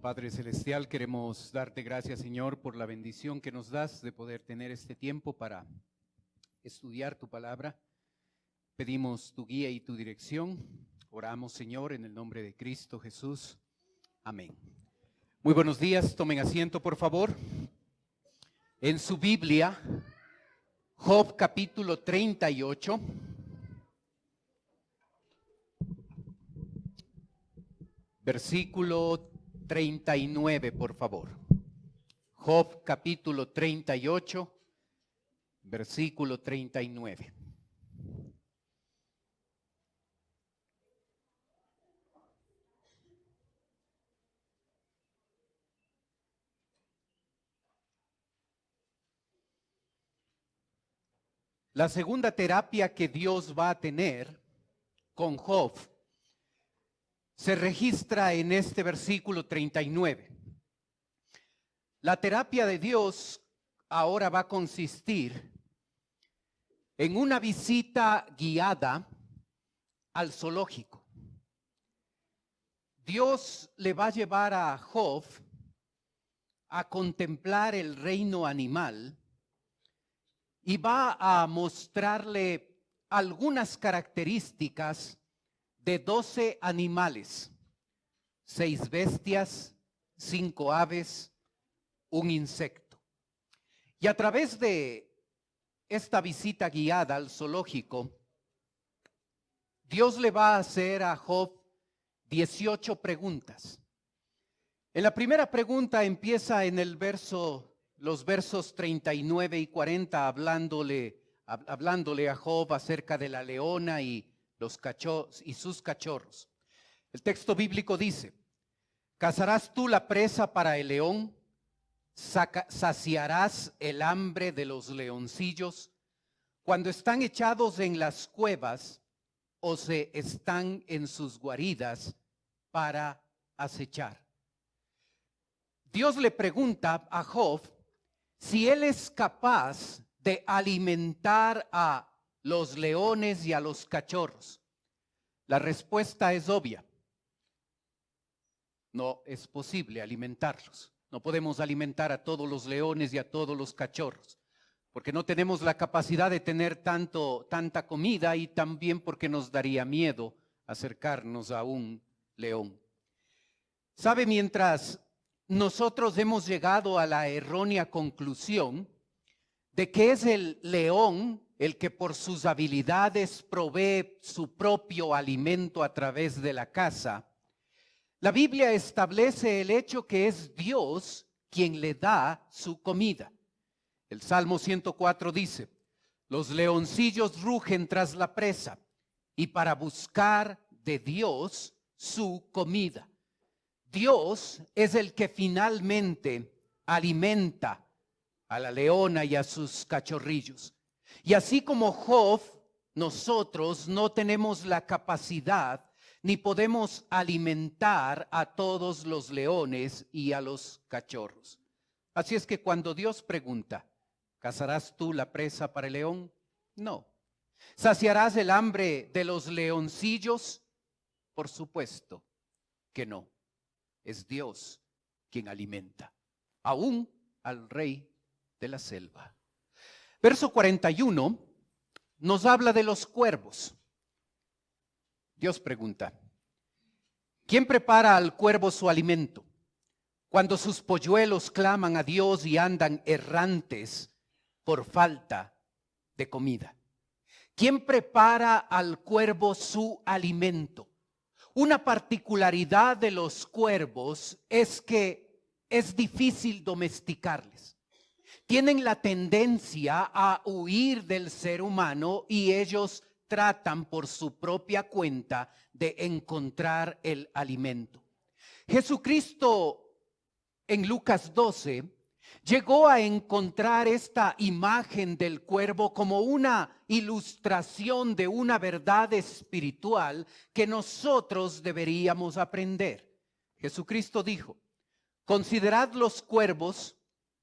Padre Celestial, queremos darte gracias, Señor, por la bendición que nos das de poder tener este tiempo para estudiar tu palabra. Pedimos tu guía y tu dirección. Oramos, Señor, en el nombre de Cristo Jesús. Amén. Muy buenos días, tomen asiento, por favor. En su Biblia, Job capítulo 38. Versículo 39, por favor. Job capítulo 38, versículo 39. La segunda terapia que Dios va a tener con Job se registra en este versículo 39. La terapia de Dios ahora va a consistir en una visita guiada al zoológico. Dios le va a llevar a Job a contemplar el reino animal y va a mostrarle algunas características de 12 animales, 6 bestias, 5 aves, un insecto. Y a través de esta visita guiada al zoológico, Dios le va a hacer a Job 18 preguntas. En la primera pregunta empieza en los versos 39 y 40 hablándole a Job acerca de la leona y sus cachorros. El texto bíblico dice: ¿cazarás tú la presa para el león? ¿Saciarás el hambre de los leoncillos cuando están echados en las cuevas o se están en sus guaridas para acechar? Dios le pregunta a Job si él es capaz de alimentar a los leones y a los cachorros. La respuesta es obvia. No es posible alimentarlos. No podemos alimentar a todos los leones y a todos los cachorros, porque no tenemos la capacidad de tener tanta comida, y también porque nos daría miedo acercarnos a un león. ¿Sabe? Mientras nosotros hemos llegado a la errónea conclusión de que es el león el que por sus habilidades provee su propio alimento a través de la caza, la Biblia establece el hecho que es Dios quien le da su comida. El Salmo 104 dice: los leoncillos rugen tras la presa y para buscar de Dios su comida. Dios es el que finalmente alimenta a la leona y a sus cachorrillos. Y así como Job, nosotros no tenemos la capacidad ni podemos alimentar a todos los leones y a los cachorros. Así es que cuando Dios pregunta: ¿cazarás tú la presa para el león? No. ¿Saciarás el hambre de los leoncillos? Por supuesto que no. Es Dios quien alimenta, aún al rey de la selva. Verso 41 nos habla de los cuervos. Dios pregunta: ¿quién prepara al cuervo su alimento cuando sus polluelos claman a Dios y andan errantes por falta de comida? ¿Quién prepara al cuervo su alimento? Una particularidad de los cuervos es que es difícil domesticarles. Tienen la tendencia a huir del ser humano y ellos tratan por su propia cuenta de encontrar el alimento. Jesucristo en Lucas 12 llegó a encontrar esta imagen del cuervo como una ilustración de una verdad espiritual que nosotros deberíamos aprender. Jesucristo dijo: considerad los cuervos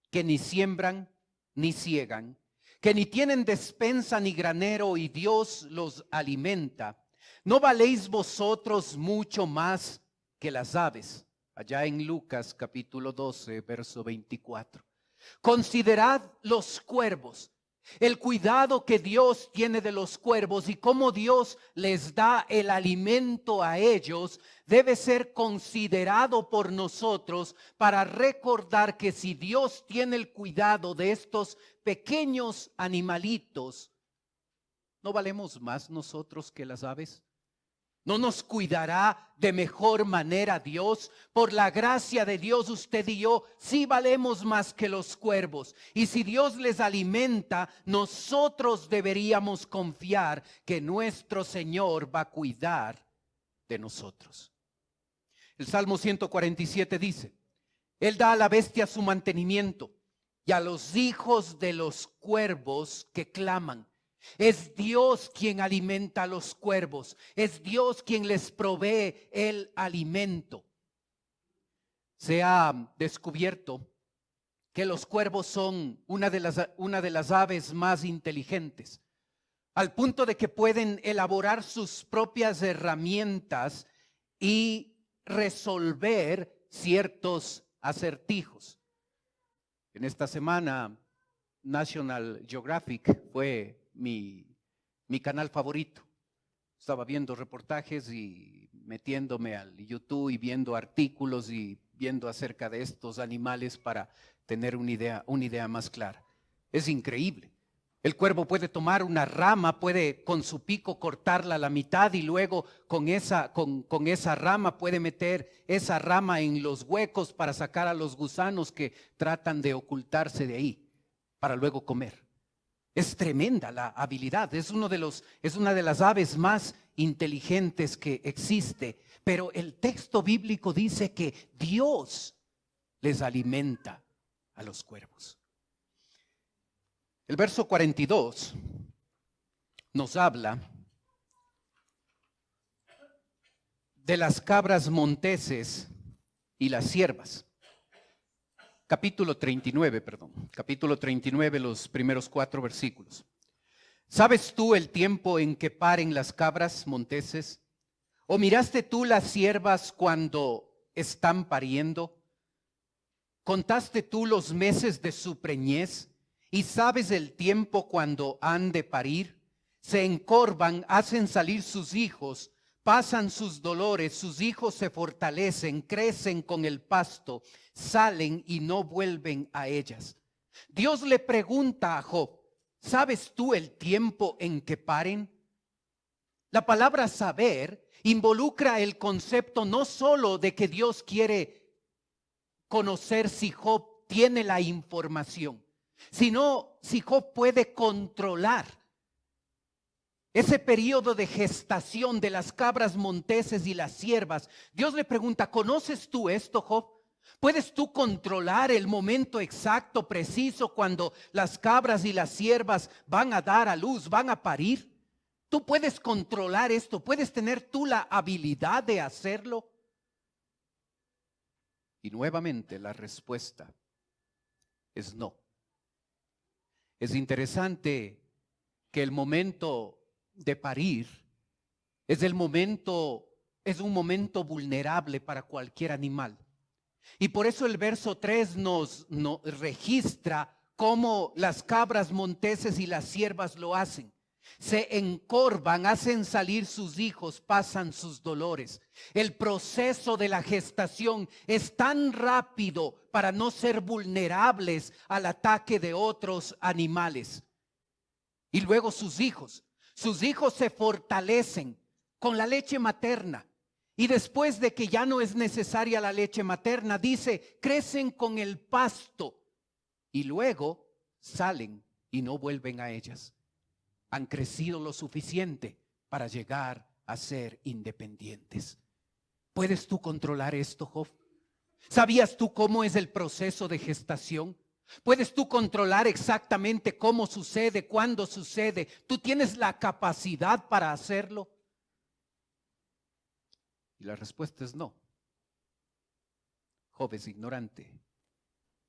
que ni siembran ni ciegan, que ni tienen despensa ni granero, y Dios los alimenta. ¿No valéis vosotros mucho más que las aves? allá en Lucas capítulo 12, verso 24. Considerad los cuervos, el cuidado que Dios tiene de los cuervos y cómo Dios les da el alimento a ellos, debe ser considerado por nosotros para recordar que si Dios tiene el cuidado de estos pequeños animalitos, ¿no valemos más nosotros que las aves? ¿No nos cuidará de mejor manera Dios? Por la gracia de Dios, usted y yo sí valemos más que los cuervos. Y si Dios les alimenta, nosotros deberíamos confiar que nuestro Señor va a cuidar de nosotros. El Salmo 147 dice: Él da a la bestia su mantenimiento y a los hijos de los cuervos que claman. Es Dios quien alimenta a los cuervos. Es Dios quien les provee el alimento. Se ha descubierto que los cuervos son una de las aves más inteligentes, al punto de que pueden elaborar sus propias herramientas y resolver ciertos acertijos. En esta semana, National Geographic fue mi canal favorito. Estaba viendo reportajes y metiéndome al YouTube y viendo artículos y viendo acerca de estos animales para tener una idea más clara. Es increíble. El cuervo puede tomar una rama, puede con su pico cortarla a la mitad y luego con esa rama puede meter esa rama en los huecos para sacar a los gusanos que tratan de ocultarse de ahí, para luego comer. Es tremenda la habilidad, es una de las aves más inteligentes que existe, pero el texto bíblico dice que Dios les alimenta a los cuervos. El verso 42 nos habla de las cabras monteses y las ciervas. Capítulo 39, los primeros 4 versículos. ¿Sabes tú el tiempo en que paren las cabras monteses? ¿O miraste tú las ciervas cuando están pariendo? ¿Contaste tú los meses de su preñez? ¿Y sabes el tiempo cuando han de parir? Se encorvan, hacen salir sus hijos, pasan sus dolores, sus hijos se fortalecen, crecen con el pasto, salen y no vuelven a ellas. Dios le pregunta a Job: ¿sabes tú el tiempo en que paren? La palabra saber involucra el concepto no solo de que Dios quiere conocer si Job tiene la información, sino si Job puede controlar ese periodo de gestación de las cabras monteses y las ciervas. Dios le pregunta: ¿conoces tú esto, Job? ¿Puedes tú controlar el momento exacto, preciso, cuando las cabras y las ciervas van a dar a luz, van a parir? ¿Tú puedes controlar esto? ¿Puedes tener tú la habilidad de hacerlo? Y nuevamente la respuesta es no. Es interesante que el momento de parir es un momento vulnerable para cualquier animal. Y por eso el verso 3 nos registra cómo las cabras monteses y las ciervas lo hacen. Se encorvan, hacen salir sus hijos, pasan sus dolores. El proceso de la gestación es tan rápido para no ser vulnerables al ataque de otros animales. Y luego sus hijos se fortalecen con la leche materna. Y después de que ya no es necesaria la leche materna, dice, crecen con el pasto y luego salen y no vuelven a ellas. Han crecido lo suficiente para llegar a ser independientes. ¿Puedes tú controlar esto, Job? ¿Sabías tú cómo es el proceso de gestación? ¿Puedes tú controlar exactamente cómo sucede, cuándo sucede? ¿Tú tienes la capacidad para hacerlo? Y la respuesta es no. Job es ignorante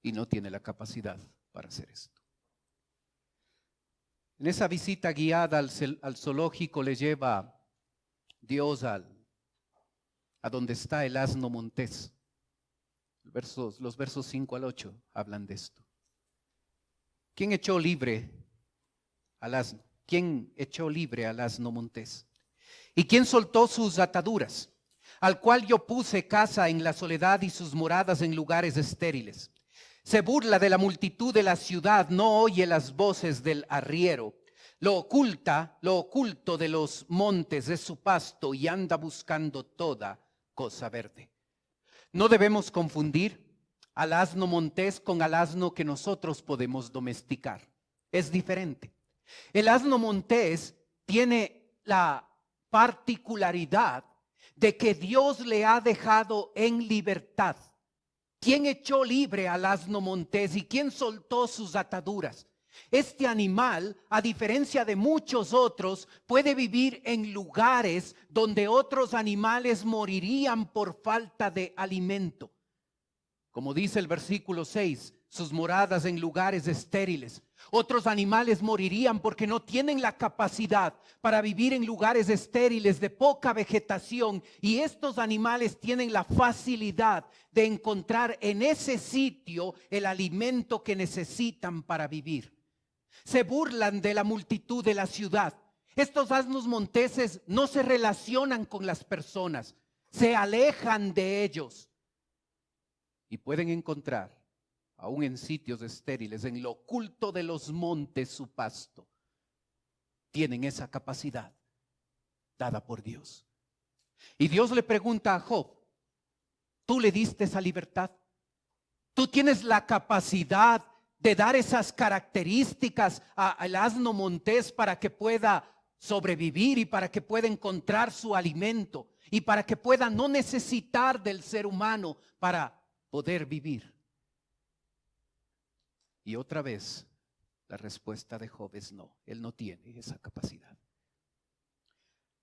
y no tiene la capacidad para hacer esto. En esa visita guiada al zoológico le lleva Dios a donde está el asno montés. Los versos 5 al 8 hablan de esto. ¿Quién echó libre al asno? ¿Quién echó libre al asno montés? ¿Y quién soltó sus ataduras? Al cual yo puse casa en la soledad y sus moradas en lugares estériles. Se burla de la multitud de la ciudad, no oye las voces del arriero. Lo oculto de los montes es su pasto y anda buscando toda cosa verde. No debemos confundir al asno montés con al asno que nosotros podemos domesticar. Es diferente. El asno montés tiene la particularidad de que Dios le ha dejado en libertad. ¿Quién echó libre al asno montés y quién soltó sus ataduras? Este animal, a diferencia de muchos otros, puede vivir en lugares donde otros animales morirían por falta de alimento. Como dice el versículo 6, sus moradas en lugares estériles. Otros animales morirían porque no tienen la capacidad para vivir en lugares estériles de poca vegetación, y estos animales tienen la facilidad de encontrar en ese sitio el alimento que necesitan para vivir. Se burlan de la multitud de la ciudad. Estos asnos monteses no se relacionan con las personas, se alejan de ellos y pueden encontrar, aún en sitios estériles, en lo oculto de los montes, su pasto. Tienen esa capacidad dada por Dios. Y Dios le pregunta a Job: ¿tú le diste esa libertad? ¿Tú tienes la capacidad de dar esas características al asno montés para que pueda sobrevivir y para que pueda encontrar su alimento y para que pueda no necesitar del ser humano para poder vivir? Y otra vez la respuesta de Job es no, él no tiene esa capacidad.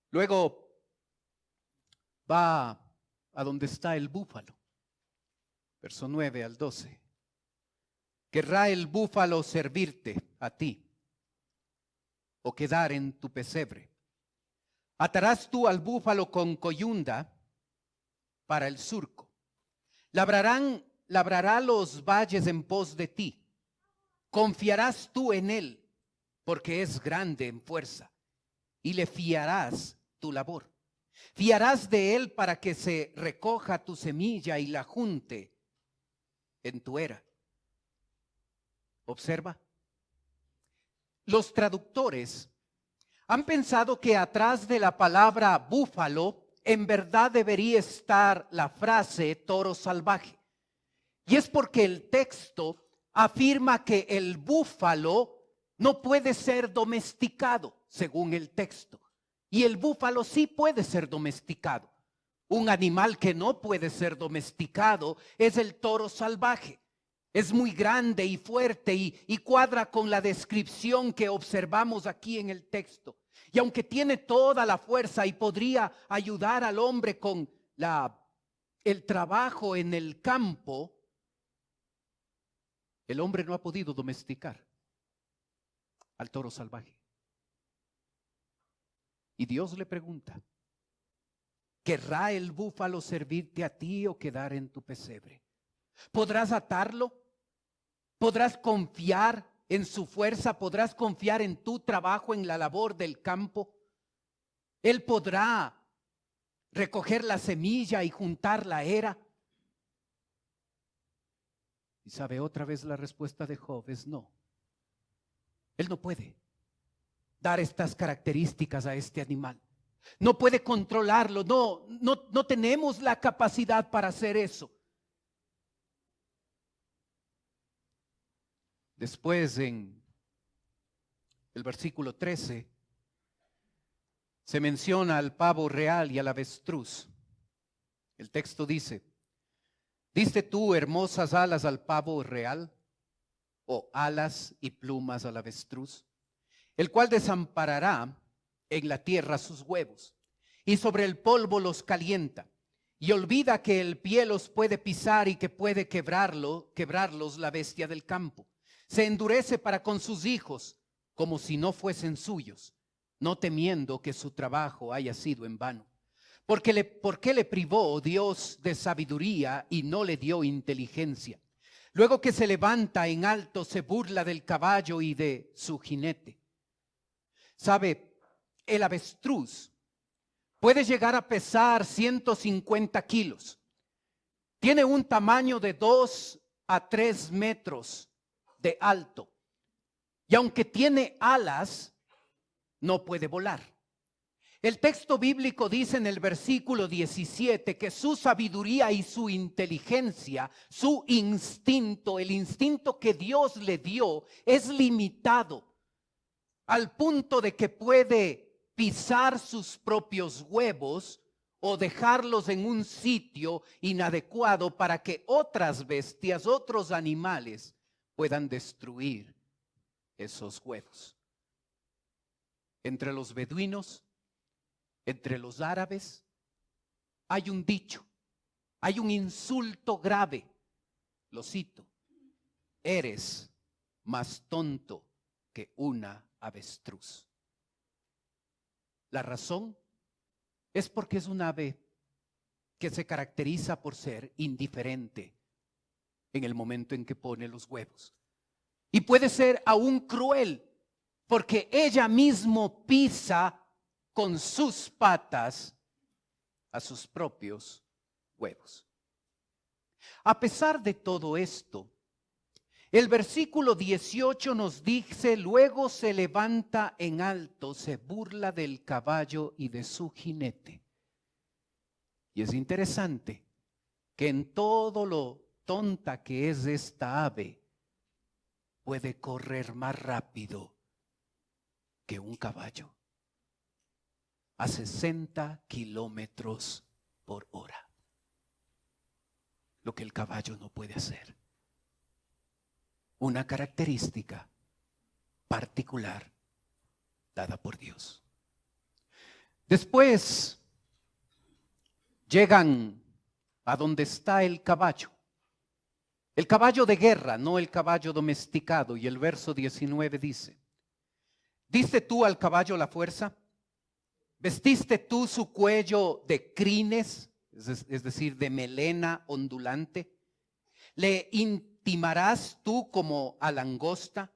Luego va a donde está el búfalo, verso 9 al 12. ¿Querrá el búfalo servirte a ti o quedar en tu pesebre? Atarás tú al búfalo con coyunda para el surco. Labrará los valles en pos de ti. Confiarás tú en él, porque es grande en fuerza, y le fiarás tu labor. Fiarás de él para que se recoja tu semilla y la junte en tu era. Observa. Los traductores han pensado que atrás de la palabra búfalo en verdad debería estar la frase toro salvaje. Y es porque el texto afirma que el búfalo no puede ser domesticado, según el texto. Y el búfalo sí puede ser domesticado. Un animal que no puede ser domesticado es el toro salvaje. Es muy grande y fuerte y cuadra con la descripción que observamos aquí en el texto. Y aunque tiene toda la fuerza y podría ayudar al hombre con el trabajo en el campo, el hombre no ha podido domesticar al toro salvaje. Y Dios le pregunta: ¿querrá el búfalo servirte a ti o quedar en tu pesebre? ¿Podrás atarlo? ¿Podrás confiar en su fuerza? ¿Podrás confiar en tu trabajo en la labor del campo? ¿Él podrá recoger la semilla y juntar la era? Y sabe, otra vez la respuesta de Job es no. Él no puede dar estas características a este animal. No puede controlarlo. No tenemos la capacidad para hacer eso. Después, en el versículo 13, se menciona al pavo real y al avestruz. El texto dice: ¿diste tú hermosas alas al pavo real, o alas y plumas al avestruz? El cual desamparará en la tierra sus huevos, y sobre el polvo los calienta, y olvida que el pie los puede pisar y que puede quebrarlos la bestia del campo. Se endurece para con sus hijos como si no fuesen suyos, no temiendo que su trabajo haya sido en vano. ¿Por qué le privó Dios de sabiduría y no le dio inteligencia? Luego que se levanta en alto, se burla del caballo y de su jinete. ¿Sabe? El avestruz puede llegar a pesar 150 kilos. Tiene un tamaño de 2 a 3 metros de alto. Y aunque tiene alas, no puede volar. El texto bíblico dice en el versículo 17 que su sabiduría y su inteligencia, su instinto, el instinto que Dios le dio, es limitado al punto de que puede pisar sus propios huevos o dejarlos en un sitio inadecuado para que otras bestias, otros animales puedan destruir esos huevos. Entre los beduinos, entre los árabes, hay un dicho, hay un insulto grave. Lo cito: eres más tonto que una avestruz. La razón es porque es un ave que se caracteriza por ser indiferente en el momento en que pone los huevos. Y puede ser aún cruel porque ella mismo pisa con sus patas a sus propios huevos. A pesar de todo esto, el versículo 18 nos dice: luego se levanta en alto, se burla del caballo y de su jinete. Y es interesante que en todo lo tonta que es esta ave, puede correr más rápido que un caballo, a 60 kilómetros por hora. Lo que el caballo no puede hacer. Una característica particular dada por Dios. Después llegan a donde está el caballo de guerra, no el caballo domesticado. Y el verso 19 dice: ¿diste tú al caballo la fuerza? ¿Vestiste tú su cuello de crines, es decir, de melena ondulante? ¿Le intimarás tú como a langosta?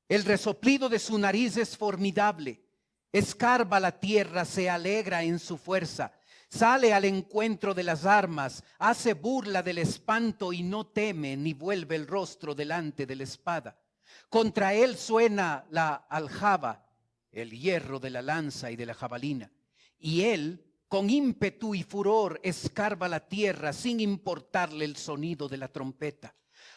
El resoplido de su nariz es formidable. Escarba la tierra, se alegra en su fuerza. Sale al encuentro de las armas, hace burla del espanto y no teme ni vuelve el rostro delante de la espada. Contra él suena la aljaba, el hierro de la lanza y de la jabalina. Y él, con ímpetu y furor, escarba la tierra sin importarle el sonido de la trompeta.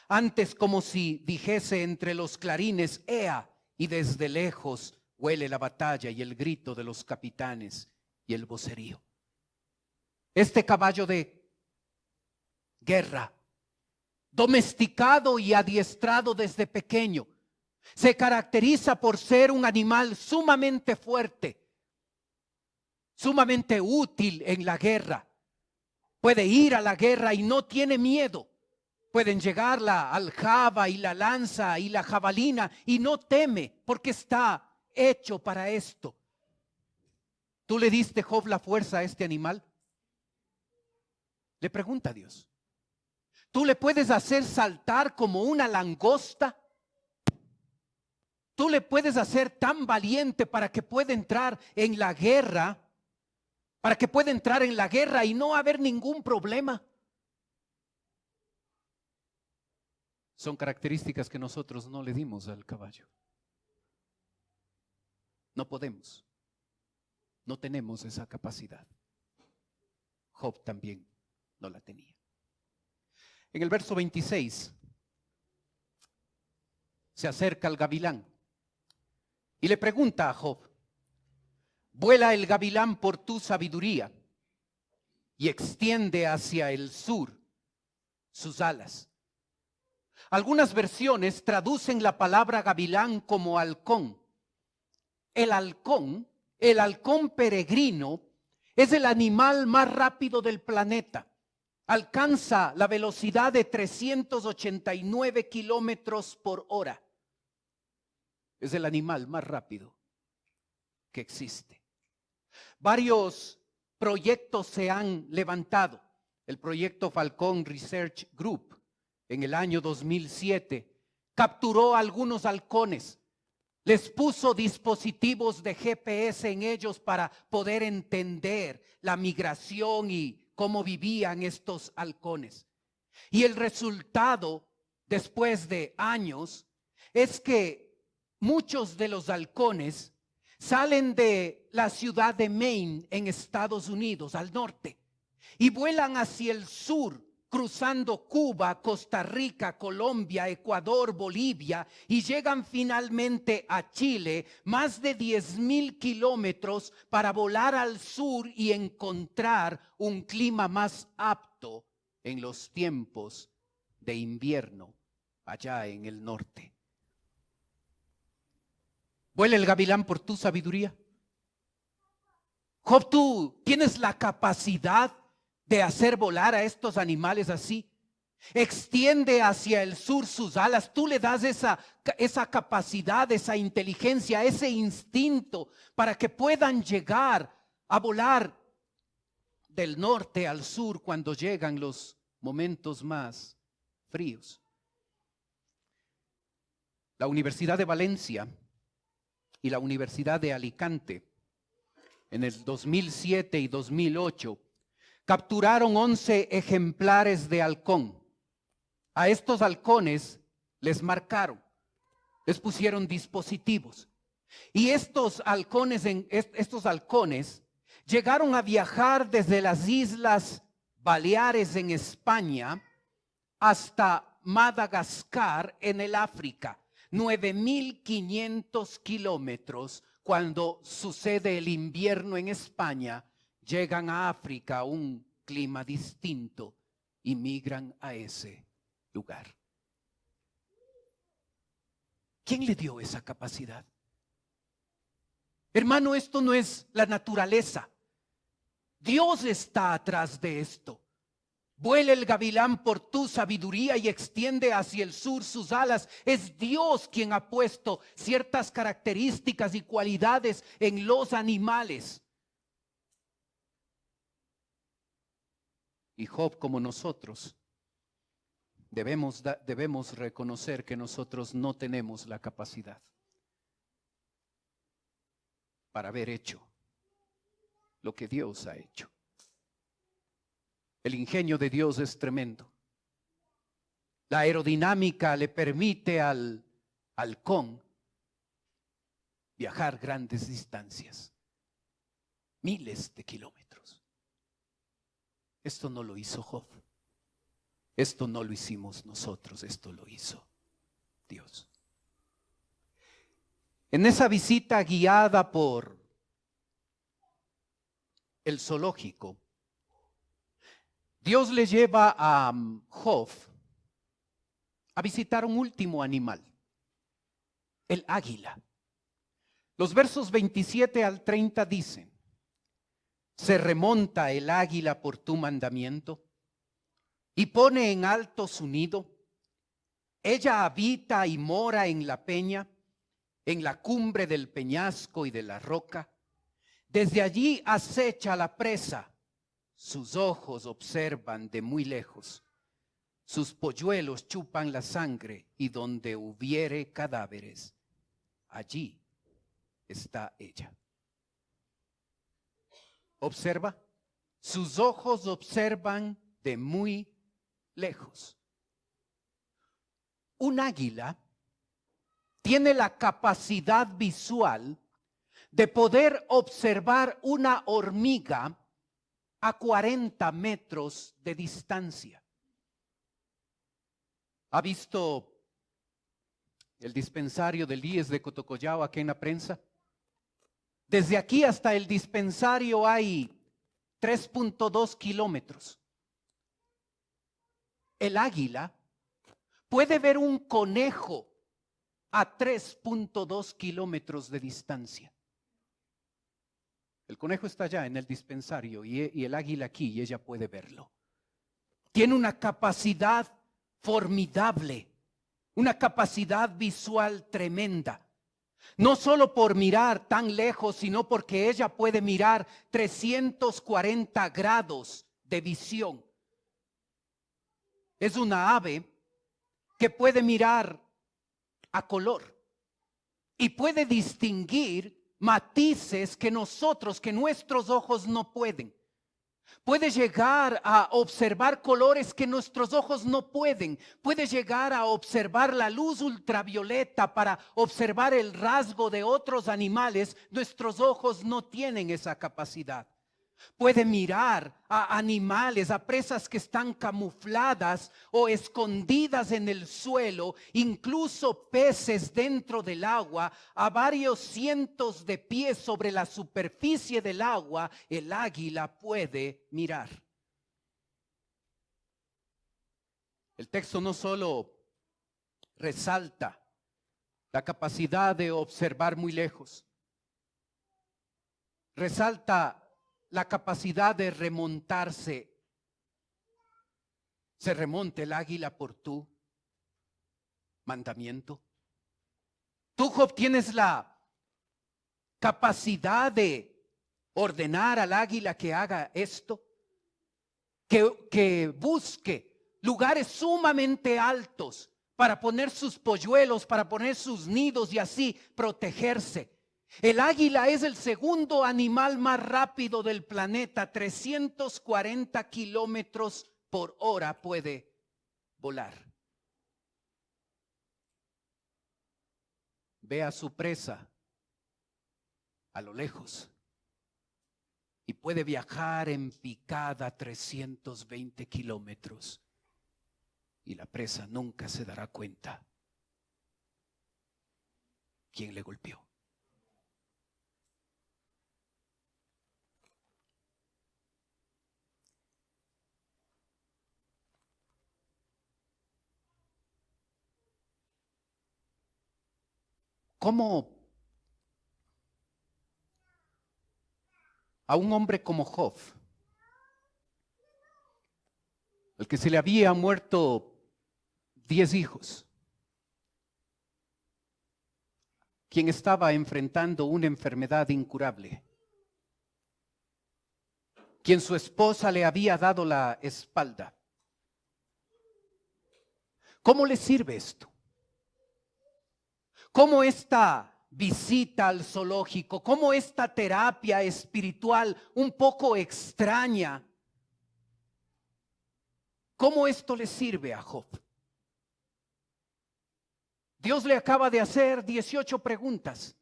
Antes, como si dijese entre los clarines: ¡ea! Y desde lejos huele la batalla y el grito de los capitanes y el vocerío. Este caballo de guerra, domesticado y adiestrado desde pequeño, se caracteriza por ser un animal sumamente fuerte, sumamente útil en la guerra. Puede ir a la guerra y no tiene miedo. Pueden llegar la aljaba y la lanza y la jabalina y no teme porque está hecho para esto. ¿Tú le diste, Job, la fuerza a este animal? Le pregunta a Dios. ¿Tú le puedes hacer saltar como una langosta? ¿Tú le puedes hacer tan valiente para que pueda entrar en la guerra? Para que pueda entrar en la guerra y no haber ningún problema. Son características que nosotros no le dimos al caballo. No podemos. No tenemos esa capacidad. Job también no la tenía. En el verso 26 se acerca el gavilán y le pregunta a Job: ¿vuela el gavilán por tu sabiduría y extiende hacia el sur sus alas? Algunas versiones traducen la palabra gavilán como halcón. El halcón peregrino, es el animal más rápido del planeta. Alcanza la velocidad de 389 kilómetros por hora. Es el animal más rápido que existe. Varios proyectos se han levantado. El proyecto Falcon Research Group en el año 2007 capturó a algunos halcones, les puso dispositivos de GPS en ellos para poder entender la migración y cómo vivían estos halcones. Y el resultado, después de años, es que muchos de los halcones salen de la ciudad de Maine en Estados Unidos, al norte, y vuelan hacia el sur, cruzando Cuba, Costa Rica, Colombia, Ecuador, Bolivia, y llegan finalmente a Chile, más de 10,000 kilómetros para volar al sur y encontrar un clima más apto en los tiempos de invierno allá en el norte. ¿Vuela el gavilán por tu sabiduría? Job, tú tienes la capacidad de hacer volar a estos animales así. Extiende hacia el sur sus alas. Tú le das esa capacidad, esa inteligencia, ese instinto para que puedan llegar a volar del norte al sur cuando llegan los momentos más fríos. La Universidad de Valencia y la Universidad de Alicante en el 2007 y 2008 capturaron 11 ejemplares de halcón. A estos halcones les marcaron, les pusieron dispositivos. Y estos halcones llegaron a viajar desde las Islas Baleares en España hasta Madagascar en el África. 9,500 kilómetros. Cuando sucede el invierno en España, llegan a África, un clima distinto, y migran a ese lugar. ¿Quién le dio esa capacidad? Hermano, esto no es la naturaleza. Dios está atrás de esto. Vuela el gavilán por tu sabiduría y extiende hacia el sur sus alas. Es Dios quien ha puesto ciertas características y cualidades en los animales. Y Job, como nosotros, debemos reconocer que nosotros no tenemos la capacidad para haber hecho lo que Dios ha hecho. El ingenio de Dios es tremendo. La aerodinámica le permite al halcón viajar grandes distancias, miles de kilómetros. Esto no lo hizo Job. Esto no lo hicimos nosotros, esto lo hizo Dios. En esa visita guiada por el zoológico, Dios le lleva a Job a visitar un último animal, el águila. Los versos 27 al 30 dicen: se remonta el águila por tu mandamiento y pone en alto su nido. Ella habita y mora en la peña, en la cumbre del peñasco y de la roca. Desde allí acecha la presa. Sus ojos observan de muy lejos. Sus polluelos chupan la sangre, y donde hubiere cadáveres, allí está ella. Observa, sus ojos observan de muy lejos. Un águila tiene la capacidad visual de poder observar una hormiga a 40 metros de distancia. ¿Ha visto el dispensario del IES de Cotocollao aquí en la prensa? Desde aquí hasta el dispensario hay 3.2 kilómetros. El águila puede ver un conejo a 3.2 kilómetros de distancia. El conejo está allá en el dispensario y el águila aquí, y ella puede verlo. Tiene una capacidad formidable, una capacidad visual tremenda. No solo por mirar tan lejos, sino porque ella puede mirar 340 grados de visión. Es una ave que puede mirar a color y puede distinguir matices que nuestros ojos no pueden. Puede llegar a observar colores que nuestros ojos no pueden. Puede llegar a observar la luz ultravioleta para observar el rasgo de otros animales. Nuestros ojos no tienen esa capacidad. Puede mirar a animales, a presas que están camufladas o escondidas en el suelo, incluso peces dentro del agua, a varios cientos de pies sobre la superficie del agua. El águila puede mirar. El texto no solo resalta la capacidad de observar muy lejos, resalta la capacidad de remontarse. ¿Se remonta el águila por tu mandamiento? Tú, Job, tienes la capacidad de ordenar al águila que haga esto, que busque lugares sumamente altos para poner sus polluelos, para poner sus nidos y así protegerse. El águila es el segundo animal más rápido del planeta. 340 kilómetros por hora puede volar. Ve a su presa a lo lejos y puede viajar en picada 320 kilómetros y la presa nunca se dará cuenta quién le golpeó. ¿Cómo a un hombre como Job, al que se le había muerto 10 hijos, quien estaba enfrentando una enfermedad incurable, quien su esposa le había dado la espalda, cómo le sirve esto? ¿Cómo esta visita al zoológico, cómo esta terapia espiritual un poco extraña, cómo esto le sirve a Job? Dios le acaba de hacer 18 preguntas.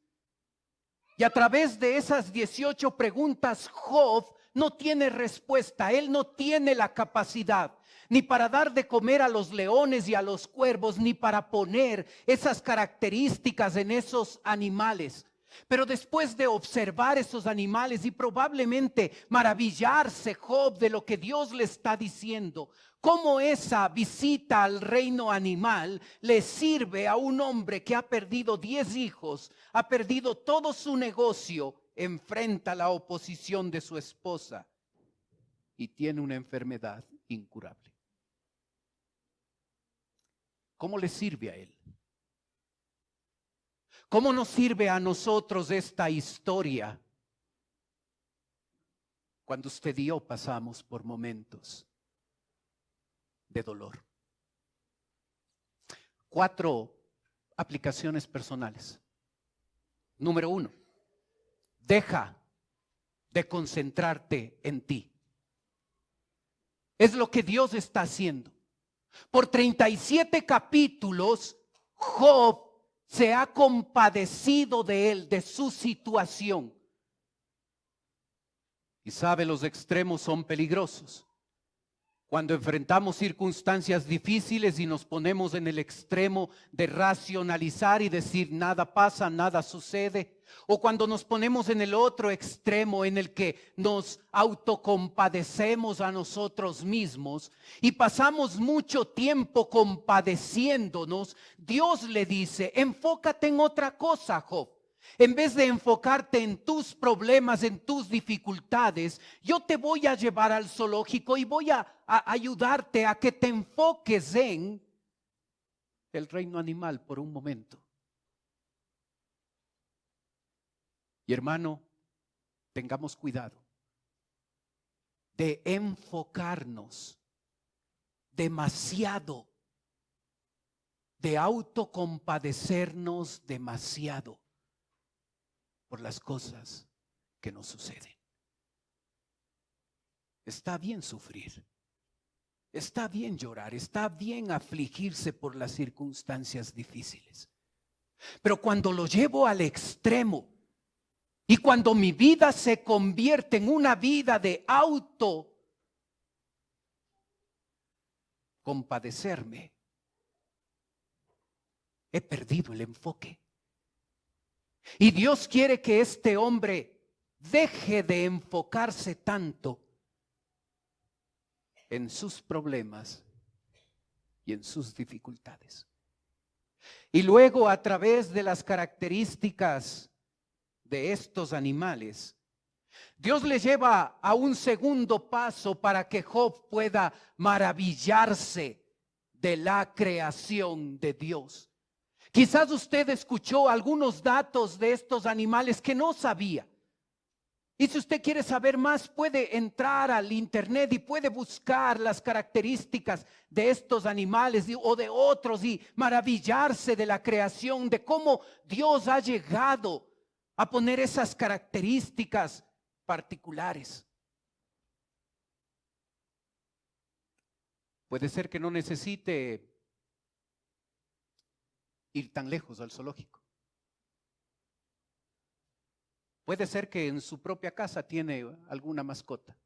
Y a través de esas 18 preguntas, Job no tiene respuesta. Él no tiene la capacidad ni para dar de comer a los leones y a los cuervos, ni para poner esas características en esos animales. Pero después de observar esos animales y probablemente maravillarse Job de lo que Dios le está diciendo, cómo esa visita al reino animal le sirve a un hombre que ha perdido 10 hijos, ha perdido todo su negocio, enfrenta la oposición de su esposa y tiene una enfermedad incurable. ¿Cómo le sirve a él? ¿Cómo nos sirve a nosotros esta historia cuando usted y yo pasamos por momentos de dolor? 4 aplicaciones personales. Número 1, deja de concentrarte en ti. Es lo que Dios está haciendo. Por 37 capítulos, Job se ha compadecido de él, de su situación. Y sabe, los extremos son peligrosos. Cuando enfrentamos circunstancias difíciles y nos ponemos en el extremo de racionalizar y decir nada pasa, nada sucede, o cuando nos ponemos en el otro extremo en el que nos autocompadecemos a nosotros mismos y pasamos mucho tiempo compadeciéndonos, Dios le dice, enfócate en otra cosa, Job. En vez de enfocarte en tus problemas, en tus dificultades, yo te voy a llevar al zoológico y voy a ayudarte a que te enfoques en el reino animal por un momento. Y hermano, tengamos cuidado de enfocarnos demasiado, de autocompadecernos demasiado por las cosas que nos suceden. Está bien sufrir, está bien llorar, está bien afligirse por las circunstancias difíciles. Pero cuando lo llevo al extremo y cuando mi vida se convierte en una vida de autocompadecerme, he perdido el enfoque. Y Dios quiere que este hombre deje de enfocarse tanto en sus problemas y en sus dificultades. Y luego, a través de las características de estos animales, Dios le lleva a un segundo paso para que Job pueda maravillarse de la creación de Dios. Quizás usted escuchó algunos datos de estos animales que no sabía. Y si usted quiere saber más, puede entrar al internet y puede buscar las características de estos animales o de otros y maravillarse de la creación, de cómo Dios ha llegado a poner esas características particulares. Puede ser que no necesite ir tan lejos al zoológico. Puede ser que en su propia casa tiene alguna mascota.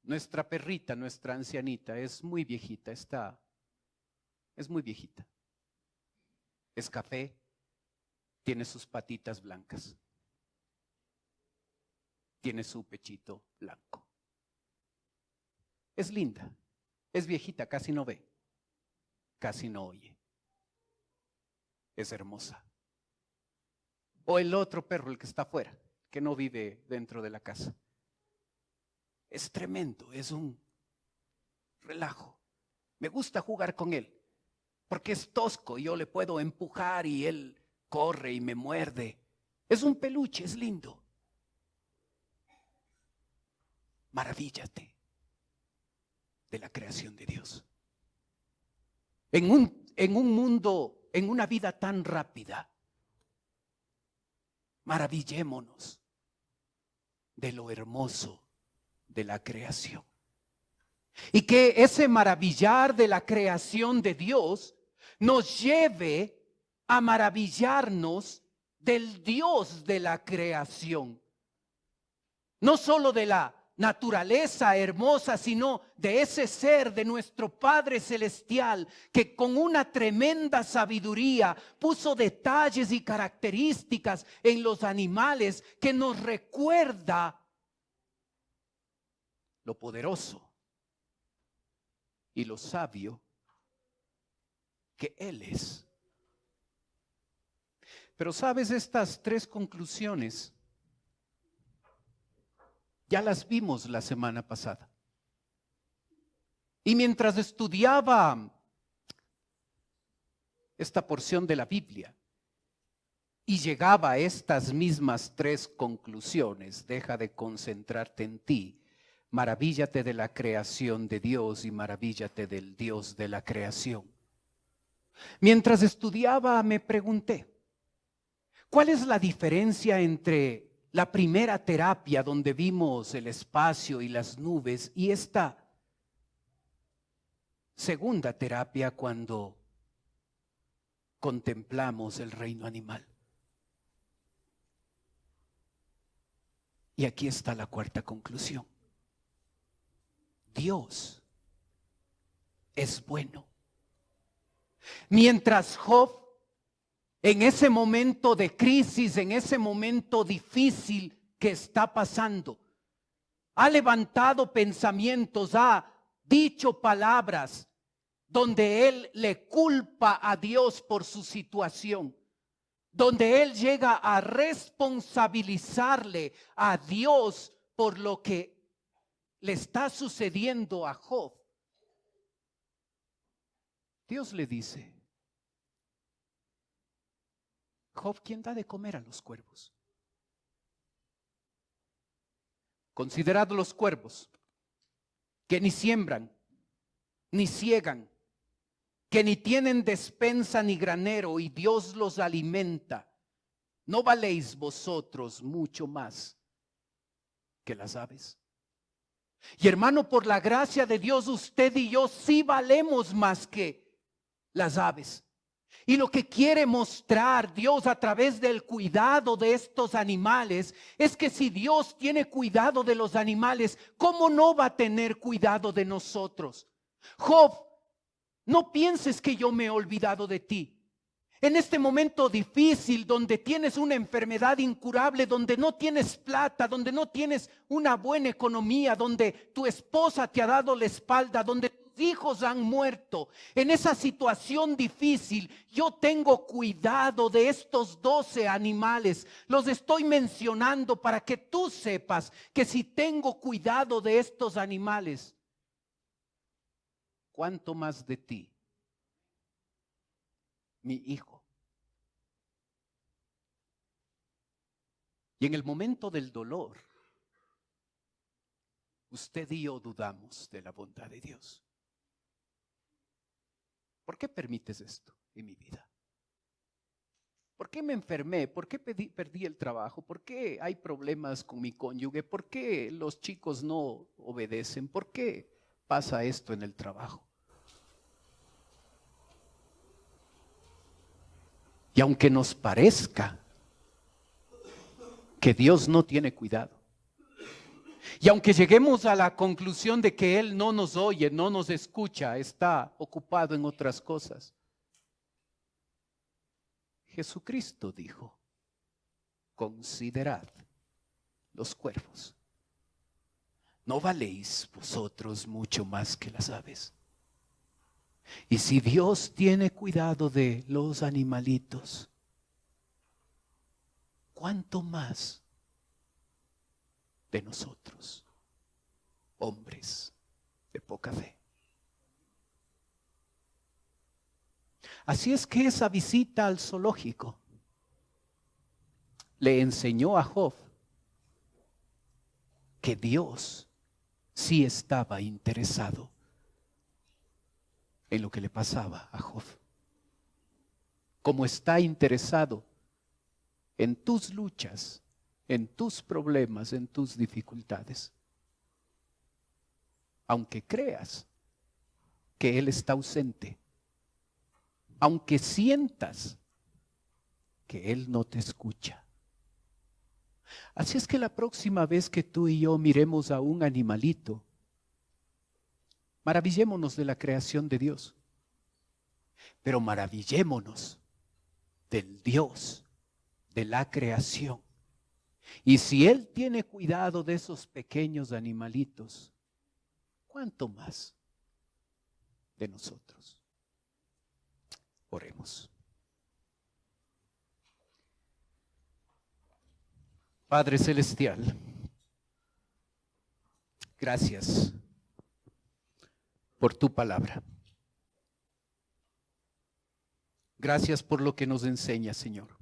Nuestra perrita, nuestra ancianita, es muy viejita, es muy viejita. Es café, tiene sus patitas blancas, tiene su pechito blanco. Es linda, es viejita, casi no ve, casi no oye. Es hermosa. O el otro perro, el que está afuera, que no vive dentro de la casa. Es tremendo, es un relajo. Me gusta jugar con él, porque es tosco y yo le puedo empujar y él corre y me muerde. Es un peluche, es lindo. Maravíllate de la creación de Dios. En un mundo, en una vida tan rápida, maravillémonos de lo hermoso de la creación. Y que ese maravillar de la creación de Dios nos lleve a maravillarnos del Dios de la creación. No solo de la naturaleza hermosa, sino de ese ser de nuestro Padre Celestial que con una tremenda sabiduría puso detalles y características en los animales que nos recuerda lo poderoso y lo sabio que Él es. Pero sabes, estas tres conclusiones ya las vimos la semana pasada. Y mientras estudiaba esta porción de la Biblia y llegaba a estas mismas tres conclusiones: deja de concentrarte en ti, maravíllate de la creación de Dios y maravíllate del Dios de la creación. Mientras estudiaba me pregunté, ¿cuál es la diferencia entre la primera terapia donde vimos el espacio y las nubes y esta segunda terapia cuando contemplamos el reino animal? Y aquí está la cuarta conclusión. Dios es bueno. Mientras Job, en ese momento de crisis, en ese momento difícil que está pasando, ha levantado pensamientos, ha dicho palabras donde él le culpa a Dios por su situación, donde él llega a responsabilizarle a Dios por lo que le está sucediendo a Job. Dios le dice: Job, ¿quién da de comer a los cuervos? Considerad los cuervos, que ni siembran, ni ciegan, que ni tienen despensa ni granero, y Dios los alimenta. ¿No valéis vosotros mucho más que las aves? Y hermano, por la gracia de Dios, usted y yo sí valemos más que las aves. Y lo que quiere mostrar Dios a través del cuidado de estos animales es que si Dios tiene cuidado de los animales, ¿cómo no va a tener cuidado de nosotros? Job, no pienses que yo me he olvidado de ti. En este momento difícil, donde tienes una enfermedad incurable, donde no tienes plata, donde no tienes una buena economía, donde tu esposa te ha dado la espalda, donde tus hijos han muerto, en esa situación difícil, yo tengo cuidado de estos 12 animales. Los estoy mencionando para que tú sepas que si tengo cuidado de estos animales, ¿cuánto más de ti, mi hijo? Y en el momento del dolor, usted y yo dudamos de la bondad de Dios. ¿Por qué permites esto en mi vida? ¿Por qué me enfermé? ¿Por qué perdí el trabajo? ¿Por qué hay problemas con mi cónyuge? ¿Por qué los chicos no obedecen? ¿Por qué pasa esto en el trabajo? Y aunque nos parezca que Dios no tiene cuidado, y aunque lleguemos a la conclusión de que Él no nos oye, no nos escucha, está ocupado en otras cosas, Jesucristo dijo: considerad los cuervos. ¿No valéis vosotros mucho más que las aves? Y si Dios tiene cuidado de los animalitos, ¿cuánto más de nosotros, hombres de poca fe? Así es que esa visita al zoológico le enseñó a Job que Dios sí estaba interesado en lo que le pasaba a Job, como está interesado en tus luchas, en tus problemas, en tus dificultades. Aunque creas que Él está ausente, aunque sientas que Él no te escucha. Así es que la próxima vez que tú y yo miremos a un animalito, maravillémonos de la creación de Dios, pero maravillémonos del Dios de la creación. Y si Él tiene cuidado de esos pequeños animalitos, ¿cuánto más de nosotros? Oremos. Padre Celestial, gracias por tu palabra. Gracias por lo que nos enseña, Señor.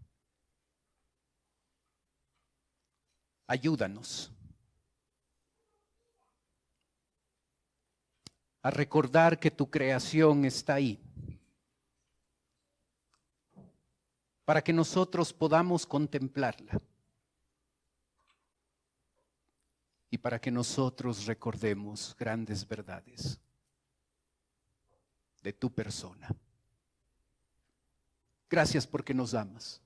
Ayúdanos a recordar que tu creación está ahí, para que nosotros podamos contemplarla y para que nosotros recordemos grandes verdades de tu persona. Gracias porque nos amas.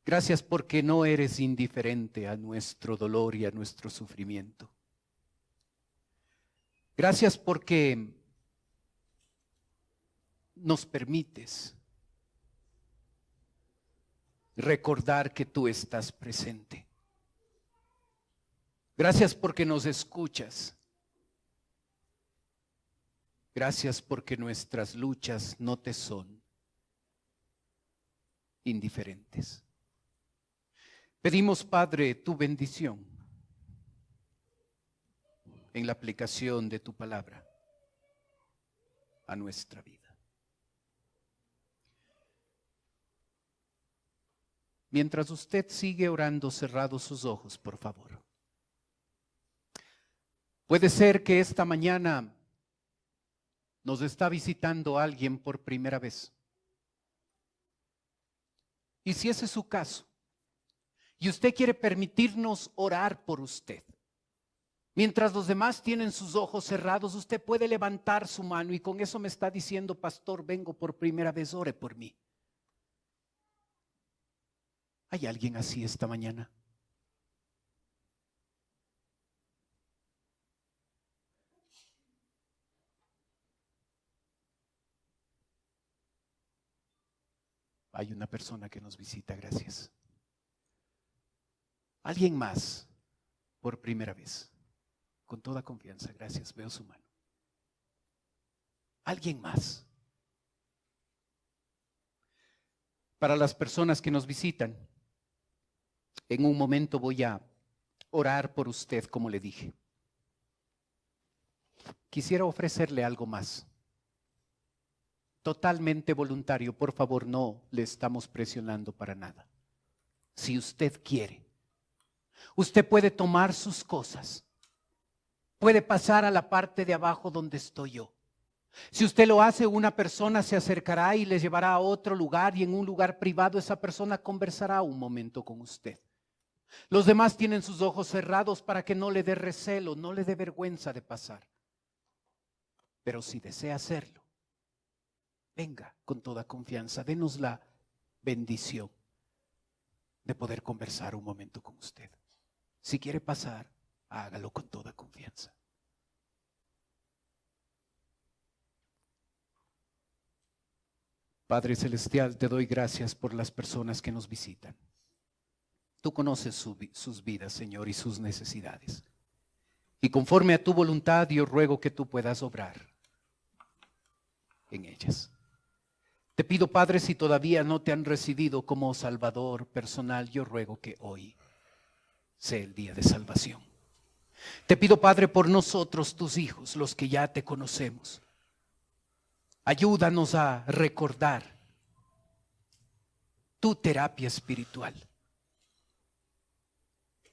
Gracias porque no eres indiferente a nuestro dolor y a nuestro sufrimiento. Gracias porque nos permites recordar que tú estás presente. Gracias porque nos escuchas. Gracias porque nuestras luchas no te son indiferentes. Pedimos, Padre, tu bendición en la aplicación de tu palabra a nuestra vida. Mientras usted sigue orando, cerrados sus ojos, por favor. Puede ser que esta mañana nos está visitando alguien por primera vez. Y si ese es su caso, y usted quiere permitirnos orar por usted, mientras los demás tienen sus ojos cerrados, usted puede levantar su mano y con eso me está diciendo: pastor, vengo por primera vez, ore por mí. ¿Hay alguien así esta mañana? Hay una persona que nos visita, gracias. ¿Alguien más por primera vez? Con toda confianza, gracias, veo su mano. ¿Alguien más? Para las personas que nos visitan, en un momento voy a orar por usted, como le dije. Quisiera ofrecerle algo más. Totalmente voluntario, por favor, no le estamos presionando para nada. Si usted quiere, usted puede tomar sus cosas, puede pasar a la parte de abajo donde estoy yo. Si usted lo hace, una persona se acercará y le llevará a otro lugar, y en un lugar privado esa persona conversará un momento con usted. Los demás tienen sus ojos cerrados para que no le dé recelo, no le dé vergüenza de pasar. Pero si desea hacerlo, venga con toda confianza, denos la bendición de poder conversar un momento con usted. Si quiere pasar, hágalo con toda confianza. Padre Celestial, te doy gracias por las personas que nos visitan. Tú conoces sus vidas, Señor, y sus necesidades. Y conforme a tu voluntad, yo ruego que tú puedas obrar en ellas. Te pido, Padre, si todavía no te han recibido como Salvador personal, yo ruego que hoy sea el día de salvación. Te pido, Padre, por nosotros, tus hijos, los que ya te conocemos. Ayúdanos a recordar tu terapia espiritual.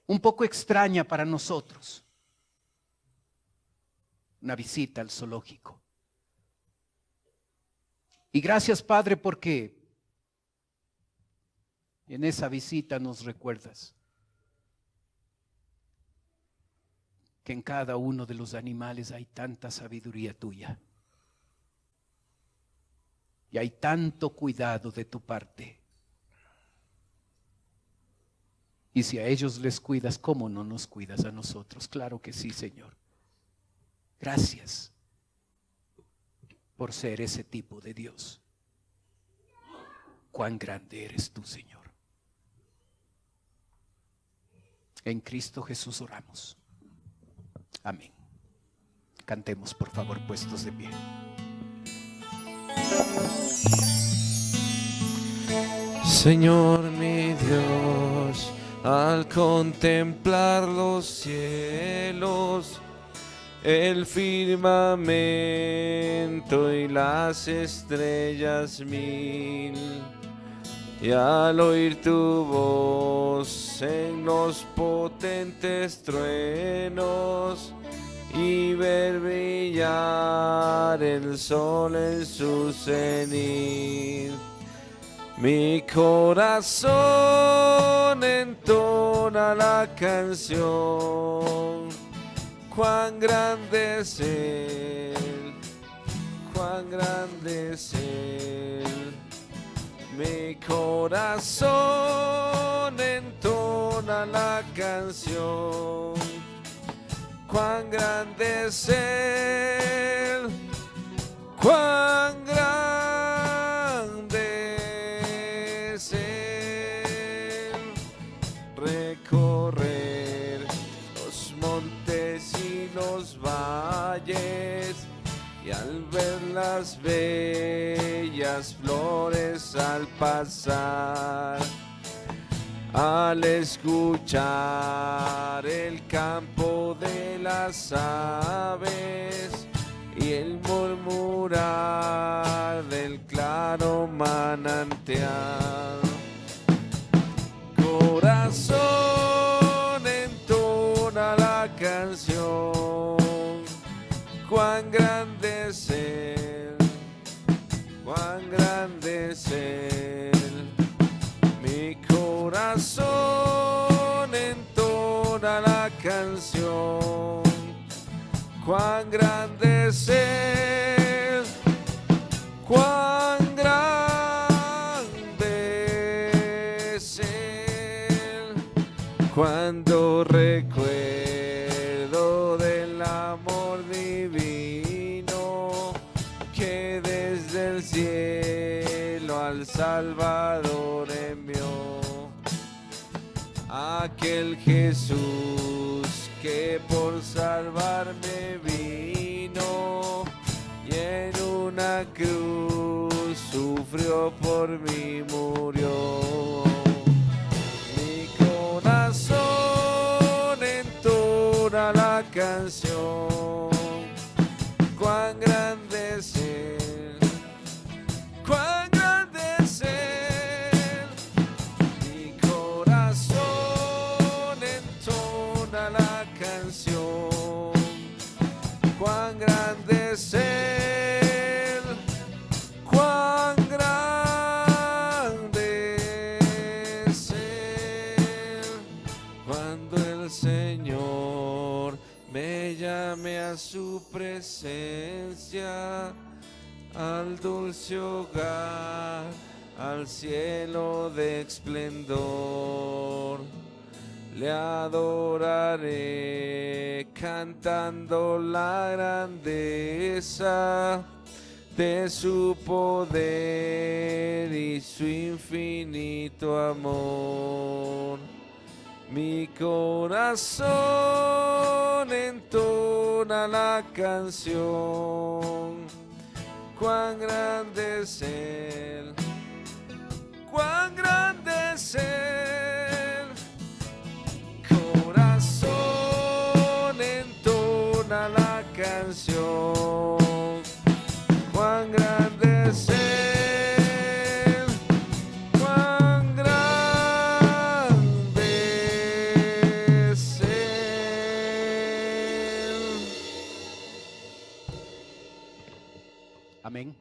Un poco extraña para nosotros. Una visita al zoológico. Y gracias, Padre, porque en esa visita nos recuerdas que en cada uno de los animales hay tanta sabiduría tuya. Y hay tanto cuidado de tu parte. Y si a ellos les cuidas, ¿cómo no nos cuidas a nosotros? Claro que sí, Señor. Gracias por ser ese tipo de Dios. Cuán grande eres tú, Señor. En Cristo Jesús oramos. Amén. Cantemos, por favor, puestos de pie. Señor mi Dios, al contemplar los cielos, el firmamento y las estrellas mil, y al oír tu voz en los potentes truenos, y ver brillar el sol en su cenit, mi corazón entona la canción. Cuán grande es Él, cuán grande es Él. Mi corazón entona la canción. Cuán grande es Él, cuán grande es Él. Recorrer los montes y los valles, y al ver las bellas flores al pasar, al escuchar el campo de las aves y el murmurar del claro manantial, cuán grande es Él, cuán grande es Él. Mi corazón entona la canción, cuán grande es Él, cuán grande es Él. Cuando recuerdo del amor divino que desde el cielo al Salvador envió, aquel Jesús que por salvarme vino y en una cruz sufrió por mí, murió. Mi corazón entona la canción, cuán grande es Él, cuán grande es Él. Mi corazón entona la canción, cuán grande es Él, cuán grande es Él. Cuando el Señor me llame a su presencia, al dulce hogar, al cielo de esplendor, le adoraré cantando la grandeza de su poder y su infinito amor. Mi corazón entona la canción, cuán grande es Él, cuán grande es Él. Corazón entona la canción, cuán grande es Él, cuán grande es Él. Amén.